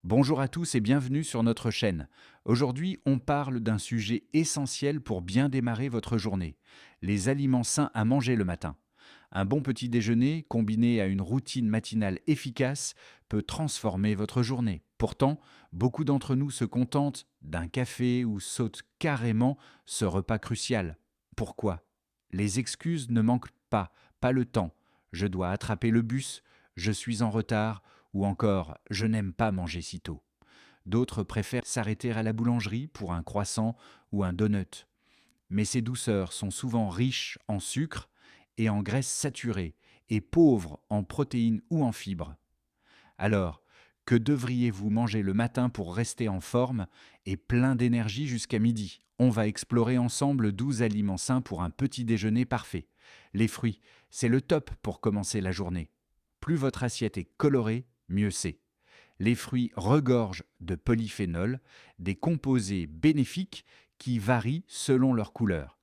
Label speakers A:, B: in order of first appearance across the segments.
A: Bonjour à tous et bienvenue sur notre chaîne. Aujourd'hui, on parle d'un sujet essentiel pour bien démarrer votre journée, les aliments sains à manger le matin. Un bon petit déjeuner, combiné à une routine matinale efficace, peut transformer votre journée. Pourtant, beaucoup d'entre nous se contentent d'un café ou sautent carrément ce repas crucial. Pourquoi? Les excuses ne manquent pas le temps. Je dois attraper le bus, je suis en retard, ou encore je n'aime pas manger si tôt. D'autres préfèrent s'arrêter à la boulangerie pour un croissant ou un donut. Mais ces douceurs sont souvent riches en sucre et en graisses saturées et pauvres en protéines ou en fibres. Alors, que devriez-vous manger le matin pour rester en forme et plein d'énergie jusqu'à midi? On va explorer ensemble 12 aliments sains pour un petit déjeuner parfait. Les fruits, c'est le top pour commencer la journée. Plus votre assiette est colorée, mieux c'est. Les fruits regorgent de polyphénols, des composés bénéfiques qui varient selon leur couleur.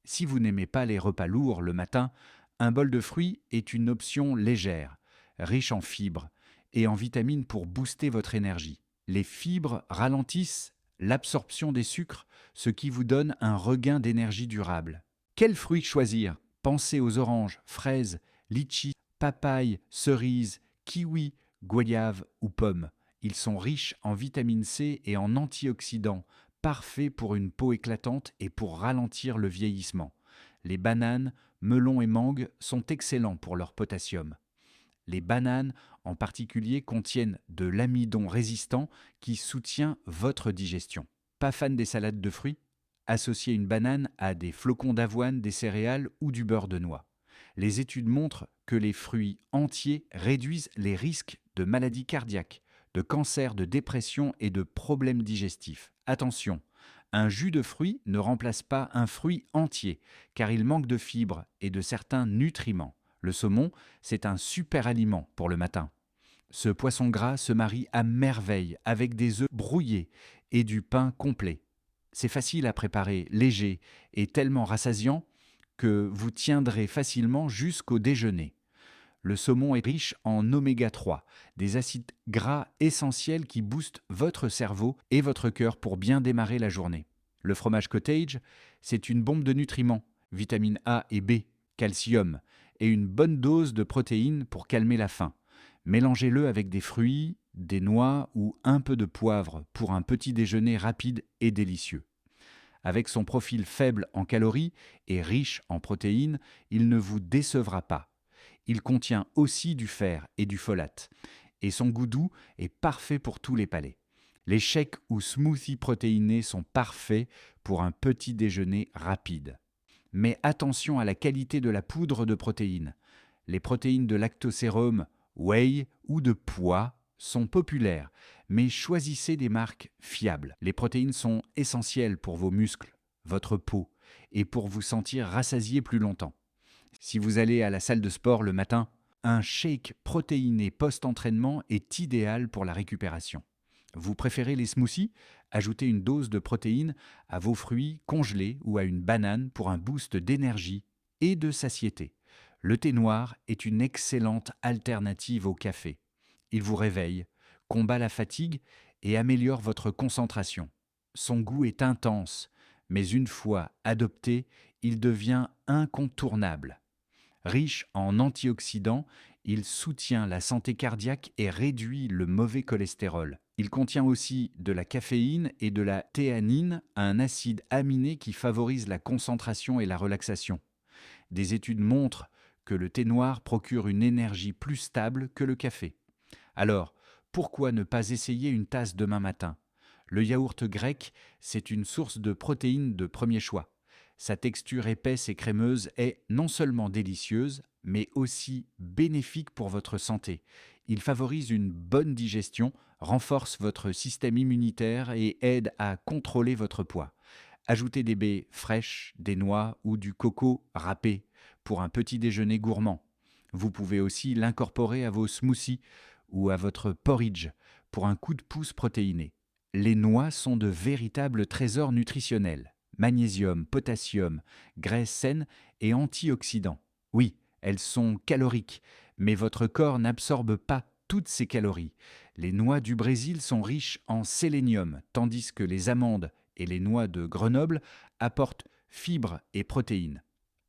A: Si vous n'aimez pas les repas lourds le matin, un bol de fruits est une option légère, riche en fibres et en vitamines pour booster votre énergie. Les fibres ralentissent l'absorption des sucres, ce qui vous donne un regain d'énergie durable. Quels fruits choisir? Pensez aux oranges, fraises, litchis, papayes, cerises, kiwis, goyaves ou pommes. Ils sont riches en vitamine C et en antioxydants, parfaits pour une peau éclatante et pour ralentir le vieillissement. Les bananes, melons et mangues sont excellents pour leur potassium. Les bananes, en particulier, contiennent de l'amidon résistant qui soutient votre digestion. Pas fan des salades de fruits? Associez une banane à des flocons d'avoine, des céréales ou du beurre de noix. Les études montrent que les fruits entiers réduisent les risques de maladies cardiaques, de cancer, de dépression et de problèmes digestifs. Attention, un jus de fruits ne remplace pas un fruit entier, car il manque de fibres et de certains nutriments. Le saumon, c'est un super aliment pour le matin. Ce poisson gras se marie à merveille avec des œufs brouillés et du pain complet. C'est facile à préparer, léger et tellement rassasiant que vous tiendrez facilement jusqu'au déjeuner. Le saumon est riche en oméga 3, des acides gras essentiels qui boostent votre cerveau et votre cœur pour bien démarrer la journée. Le fromage cottage, c'est une bombe de nutriments, vitamines A et B, calcium, et une bonne dose de protéines pour calmer la faim. Mélangez-le avec des fruits, des noix ou un peu de poivre pour un petit déjeuner rapide et délicieux. Avec son profil faible en calories et riche en protéines, il ne vous décevra pas. Il contient aussi du fer et du folate, et son goût doux est parfait pour tous les palais. Les shakes ou smoothies protéinés sont parfaits pour un petit déjeuner rapide. Mais attention à la qualité de la poudre de protéines. Les protéines de lactosérum, whey ou de pois sont populaires, mais choisissez des marques fiables. Les protéines sont essentielles pour vos muscles, votre peau, et pour vous sentir rassasié plus longtemps. Si vous allez à la salle de sport le matin, un shake protéiné post-entraînement est idéal pour la récupération. Vous préférez les smoothies? Ajoutez une dose de protéines à vos fruits congelés ou à une banane pour un boost d'énergie et de satiété. Le thé noir est une excellente alternative au café. Il vous réveille, combat la fatigue et améliore votre concentration. Son goût est intense, mais une fois adopté, il devient incontournable. Riche en antioxydants, il soutient la santé cardiaque et réduit le mauvais cholestérol. Il contient aussi de la caféine et de la théanine, un acide aminé qui favorise la concentration et la relaxation. Des études montrent que le thé noir procure une énergie plus stable que le café. Alors, pourquoi ne pas essayer une tasse demain matin? Le yaourt grec, c'est une source de protéines de premier choix. Sa texture épaisse et crémeuse est non seulement délicieuse, mais aussi bénéfique pour votre santé. Il favorise une bonne digestion, renforce votre système immunitaire et aide à contrôler votre poids. Ajoutez des baies fraîches, des noix ou du coco râpé pour un petit déjeuner gourmand. Vous pouvez aussi l'incorporer à vos smoothies ou à votre porridge pour un coup de pouce protéiné. Les noix sont de véritables trésors nutritionnels. Magnésium, potassium, graisses saines et antioxydants. Oui, elles sont caloriques, mais votre corps n'absorbe pas toutes ces calories. Les noix du Brésil sont riches en sélénium, tandis que les amandes et les noix de Grenoble apportent fibres et protéines.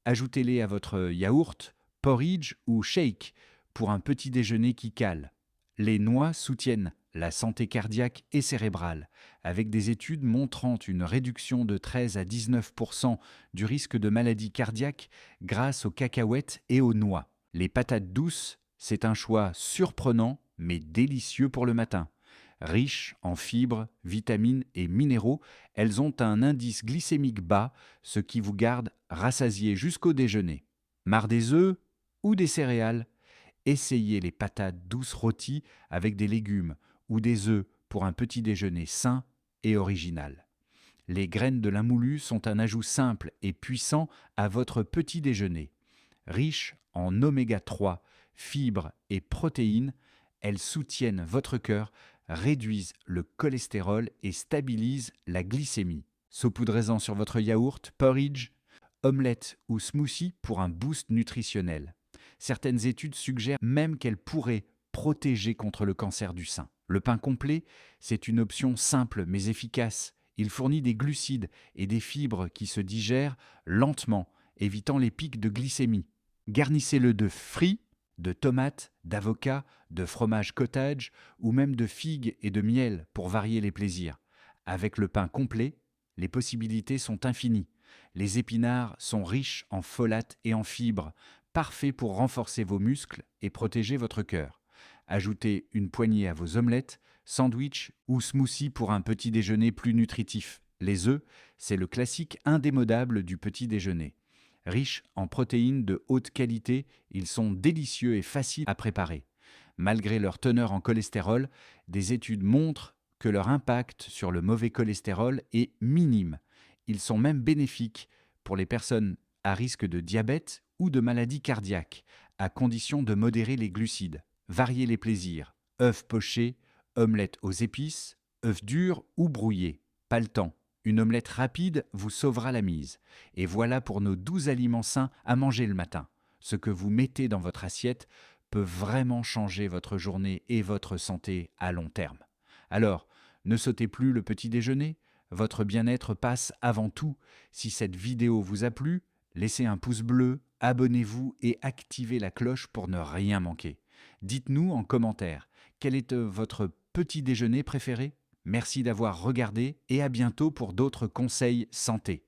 A: Ajoutez-les à votre yaourt, porridge ou shake pour un petit déjeuner qui cale. Les noix soutiennent la santé cardiaque et cérébrale, avec des études montrant une réduction de 13 à 19% du risque de maladie cardiaque grâce aux cacahuètes et aux noix. Les patates douces, c'est un choix surprenant mais délicieux pour le matin. Riches en fibres, vitamines et minéraux, elles ont un indice glycémique bas, ce qui vous garde rassasié jusqu'au déjeuner. Marre des œufs ou des céréales? Essayez les patates douces rôties avec des légumes ou des œufs pour un petit déjeuner sain et original. Les graines de lin moulu sont un ajout simple et puissant à votre petit déjeuner. Riches en oméga 3, fibres et protéines, elles soutiennent votre cœur, réduisent le cholestérol et stabilisent la glycémie. Saupoudrez-en sur votre yaourt, porridge, omelette ou smoothie pour un boost nutritionnel. Certaines études suggèrent même qu'elles pourraient protéger contre le cancer du sein. Le pain complet, c'est une option simple mais efficace. Il fournit des glucides et des fibres qui se digèrent lentement, évitant les pics de glycémie. Garnissez-le de fruits, de tomates, d'avocats, de fromage cottage ou même de figues et de miel pour varier les plaisirs. Avec le pain complet, les possibilités sont infinies. Les épinards sont riches en folates et en fibres, parfaits pour renforcer vos muscles et protéger votre cœur. Ajoutez une poignée à vos omelettes, sandwichs ou smoothies pour un petit déjeuner plus nutritif. Les œufs, c'est le classique indémodable du petit déjeuner. Riches en protéines de haute qualité, ils sont délicieux et faciles à préparer. Malgré leur teneur en cholestérol, des études montrent que leur impact sur le mauvais cholestérol est minime. Ils sont même bénéfiques pour les personnes à risque de diabète ou de maladie cardiaque, à condition de modérer les glucides. Variez les plaisirs. Œufs pochés, omelettes aux épices, œufs durs ou brouillés. Pas le temps. Une omelette rapide vous sauvera la mise. Et voilà pour nos 12 aliments sains à manger le matin. Ce que vous mettez dans votre assiette peut vraiment changer votre journée et votre santé à long terme. Alors, ne sautez plus le petit déjeuner. Votre bien-être passe avant tout. Si cette vidéo vous a plu, laissez un pouce bleu, abonnez-vous et activez la cloche pour ne rien manquer. Dites-nous en commentaire, quel est votre petit déjeuner préféré ? Merci d'avoir regardé et à bientôt pour d'autres conseils santé.